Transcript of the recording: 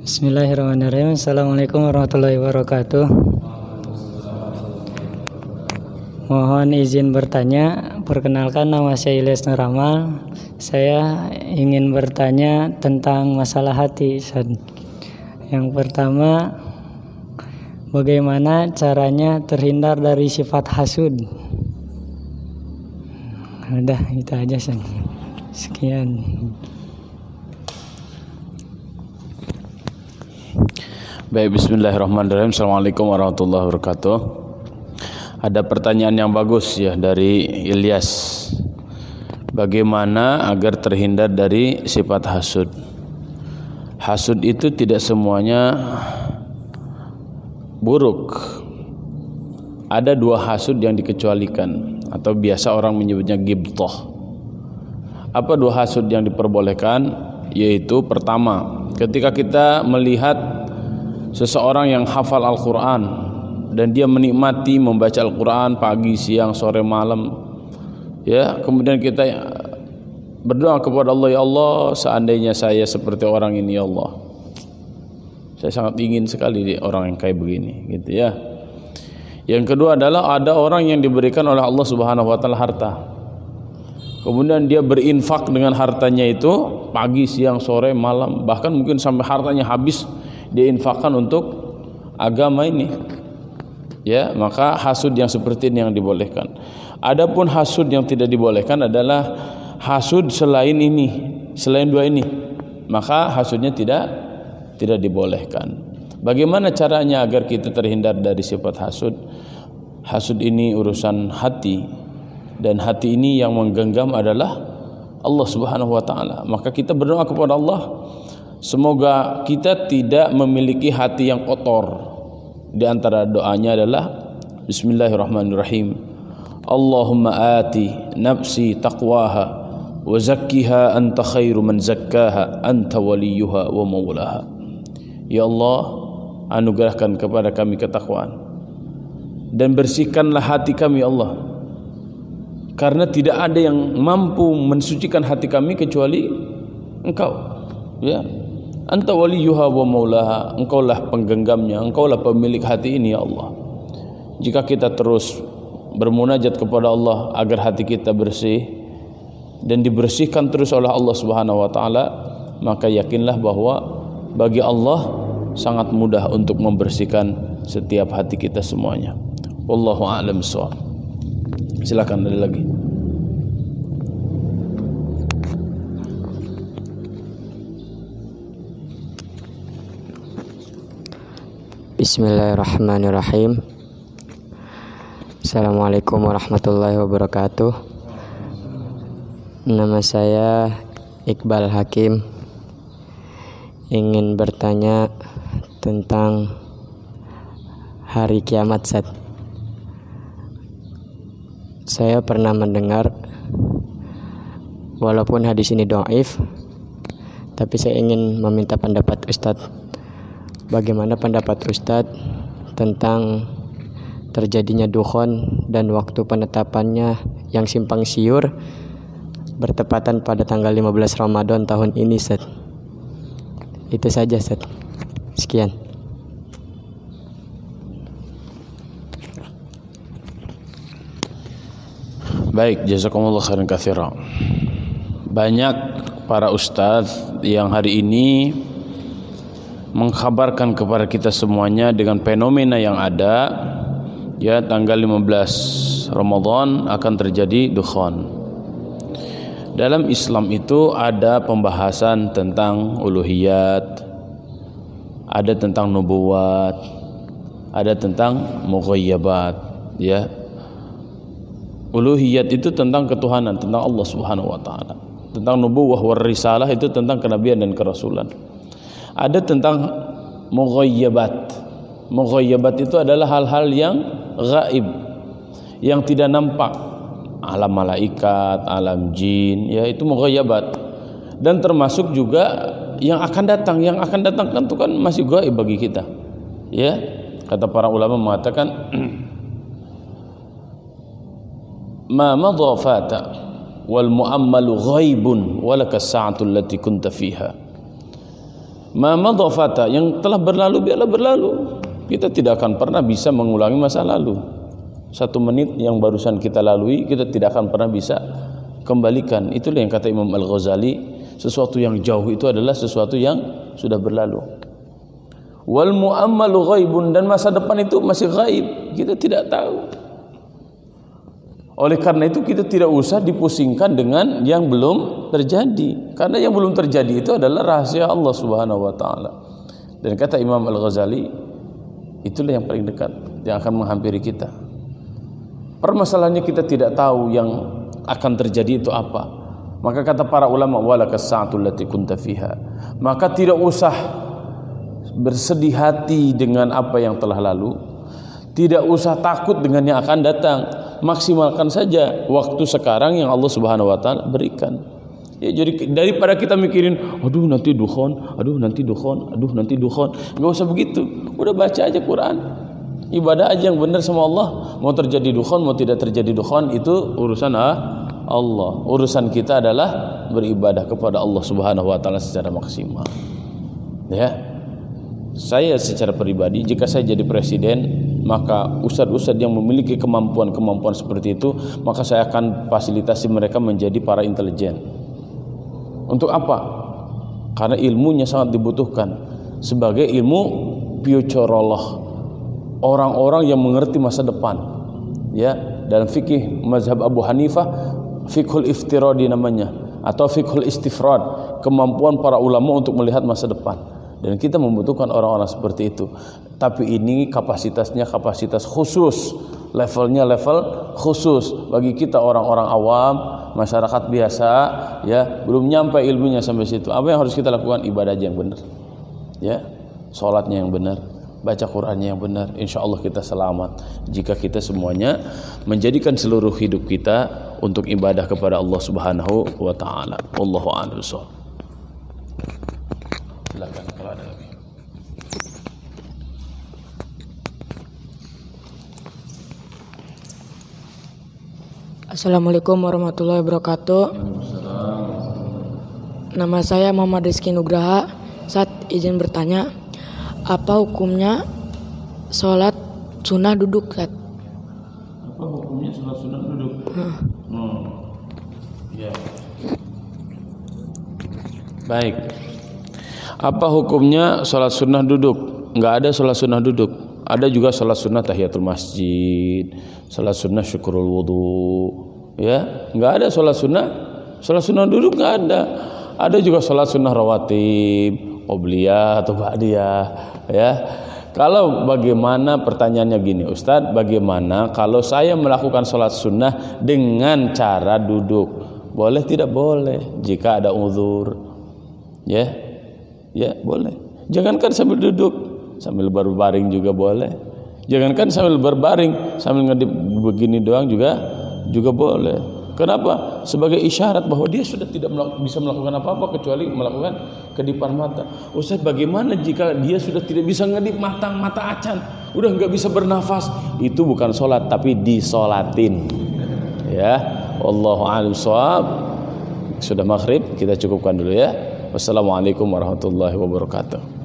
Bismillahirrahmanirrahim. Assalamualaikum warahmatullahi wabarakatuh. Mohon izin bertanya. Perkenalkan, nama saya Ilyas Nur Amal. Saya ingin bertanya tentang masalah hati. Yang pertama, bagaimana caranya terhindar dari sifat hasud? Udah, itu aja. Sekian. Baik, bismillahirrahmanirrahim. Assalamualaikum warahmatullahi wabarakatuh. Ada pertanyaan yang bagus ya dari Ilyas. Bagaimana agar terhindar dari sifat hasud? Hasud itu tidak semuanya buruk. Ada dua hasud yang dikecualikan, atau biasa orang menyebutnya ghibthah. Apa dua hasud yang diperbolehkan? Yaitu pertama, ketika kita melihat seseorang yang hafal Al-Quran dan dia menikmati membaca Al-Quran pagi, siang, sore, malam, ya, kemudian kita berdoa kepada Allah, ya Allah, seandainya saya seperti orang ini, ya Allah, saya sangat ingin sekali orang yang kayak begini, gitu ya. Yang kedua adalah ada orang yang diberikan oleh Allah Subhanahu wa taala harta, kemudian dia berinfak dengan hartanya itu pagi, siang, sore, malam, bahkan mungkin sampai hartanya habis dia infakkan untuk agama ini, ya, maka hasud yang seperti ini yang dibolehkan. Adapun hasud yang tidak dibolehkan adalah hasud selain ini, selain dua ini, maka hasudnya tidak dibolehkan. Bagaimana caranya agar kita terhindar dari sifat hasud? Hasud ini urusan hati, dan hati ini yang menggenggam adalah Allah Subhanahu wa taala. Maka kita berdoa kepada Allah, semoga kita tidak memiliki hati yang kotor. Di antara doanya adalah Bismillahirrahmanirrahim. Allahumma ati nafsi taqwaha wa zakkiha anta khairu man zakkaha anta waliyuha wa maulaha. Ya Allah, anugerahkan kepada kami ketakwaan dan bersihkanlah hati kami, ya Allah, karena tidak ada yang mampu mensucikan hati kami kecuali Engkau, ya. Anta waliyuha wa maulaha, engkaulah penggenggamnya, engkaulah pemilik hati ini, ya Allah. Jika kita terus bermunajat kepada Allah agar hati kita bersih dan dibersihkan terus oleh Allah Subhanahu wa taala, maka yakinlah bahwa bagi Allah sangat mudah untuk membersihkan setiap hati kita semuanya. Wallahu a'lam bishawab. Silakan, ada lagi. Bismillahirrahmanirrahim. Assalamualaikum warahmatullahi wabarakatuh. Nama saya Iqbal Hakim. Ingin bertanya tentang hari kiamat. Saya pernah mendengar, walaupun hadis ini dhaif, tapi saya ingin meminta pendapat Ustadz. Bagaimana pendapat Ustadz tentang terjadinya dukhon dan waktu penetapannya yang simpang siur bertepatan pada tanggal 15 Ramadan tahun ini, Ustadz? Itu saja, Ustadz. Sekian. Baik, jazakumullah khairan katsira. Banyak para ustadz yang hari ini mengkabarkan kepada kita semuanya dengan fenomena yang ada, ya, tanggal 15 Ramadan akan terjadi dukhon. Dalam Islam itu ada pembahasan tentang uluhiyat, ada tentang nubuwat, ada tentang mughayyabat, ya. Uluhiyat itu tentang ketuhanan, tentang Allah Subhanahu wa taala. Tentang nubuwah war risalah itu tentang kenabian dan kerasulan. Ada tentang mughayyabat. Mughayyabat itu adalah hal-hal yang gaib, yang tidak nampak. Alam malaikat, alam jin, ya, itu mughayyabat. Dan termasuk juga yang akan datang. Yang akan datang kan itu kan masih gaib bagi kita. Ya, kata para ulama mengatakan ma madha fata wal muammalu ghaibun walaka sa'atul lati kunta fiha. Ma madha fata, yang telah berlalu biarlah berlalu. Kita tidak akan pernah bisa mengulangi masa lalu. 1 menit yang barusan kita lalui kita tidak akan pernah bisa kembalikan. Itulah yang kata Imam Al-Ghazali, sesuatu yang jauh itu adalah sesuatu yang sudah berlalu. Wal muammalu ghaibun, dan masa depan itu masih gaib, kita tidak tahu. Oleh karena itu kita tidak usah dipusingkan dengan yang belum terjadi, karena yang belum terjadi itu adalah rahasia Allah Subhanahu wa taala. Dan kata Imam Al-Ghazali, itulah yang paling dekat yang akan menghampiri kita. Permasalahannya kita tidak tahu yang akan terjadi itu apa. Maka kata para ulama, walakas sa'atul lati kunta fiha, maka tidak usah bersedih hati dengan apa yang telah lalu, tidak usah takut dengan yang akan datang. Maksimalkan saja waktu sekarang yang Allah Subhanahu wa taala berikan. Ya, jadi daripada kita mikirin, aduh nanti dukhon, aduh nanti dukhon, aduh nanti dukhon, enggak usah begitu. Udah baca aja Quran. Ibadah aja yang benar sama Allah. Mau terjadi dukhon, mau tidak terjadi dukhon, itu urusan Allah. Urusan kita adalah beribadah kepada Allah Subhanahu wa taala secara maksimal. Ya. Saya secara pribadi, jika saya jadi presiden, maka ustadz-ustadz yang memiliki kemampuan-kemampuan seperti itu, maka saya akan fasilitasi mereka menjadi para intelijen. Untuk apa? Karena ilmunya sangat dibutuhkan sebagai ilmu futurolog, orang-orang yang mengerti masa depan. Ya, dalam fikih mazhab Abu Hanifah, fiqhul iftiradi namanya, atau fiqhul istifrad, kemampuan para ulama untuk melihat masa depan. Dan kita membutuhkan orang-orang seperti itu. Tapi ini kapasitasnya kapasitas khusus, levelnya level khusus. Bagi kita orang-orang awam, masyarakat biasa, ya belum nyampe ilmunya sampai situ. Apa yang harus kita lakukan? Ibadah aja yang benar, ya, sholatnya yang benar, baca Qurannya yang benar. Insya Allah kita selamat jika kita semuanya menjadikan seluruh hidup kita untuk ibadah kepada Allah Subhanahu wa taala. Wallahu a'lam bishawab. Silakan kalau ada lagi. Assalamualaikum warahmatullahi wabarakatuh. Nama saya Muhammad Rizky Nugraha. Saat izin bertanya, apa hukumnya sholat sunnah duduk? Saat? Apa hukumnya sholat sunnah duduk? Ya. Baik. Apa hukumnya sholat sunnah duduk? Enggak ada sholat sunnah duduk. Ada juga sholat sunnah tahiyatul masjid, sholat sunnah syukurul wudu. Ya, enggak ada sholat sunnah duduk enggak ada. Ada juga sholat sunnah rawatib, qobliyah atau ba'diyah. Ya. Kalau bagaimana, pertanyaannya gini, Ustadz, bagaimana kalau saya melakukan sholat sunnah dengan cara duduk? Boleh tidak boleh? Jika ada uzur, ya. Ya boleh. Jangankan sambil duduk, sambil berbaring juga boleh. Jangankan sambil berbaring, sambil ngedip begini doang juga boleh. Kenapa? Sebagai isyarat bahwa dia sudah tidak bisa melakukan apa-apa kecuali melakukan kedipan mata. Ustaz, bagaimana jika dia sudah tidak bisa ngedip mata acan, udah nggak bisa bernafas? Itu bukan sholat, tapi disolatin. Ya, wallahu a'lam bishawab. Sudah maghrib, kita cukupkan dulu ya. Wassalamualaikum warahmatullahi wabarakatuh.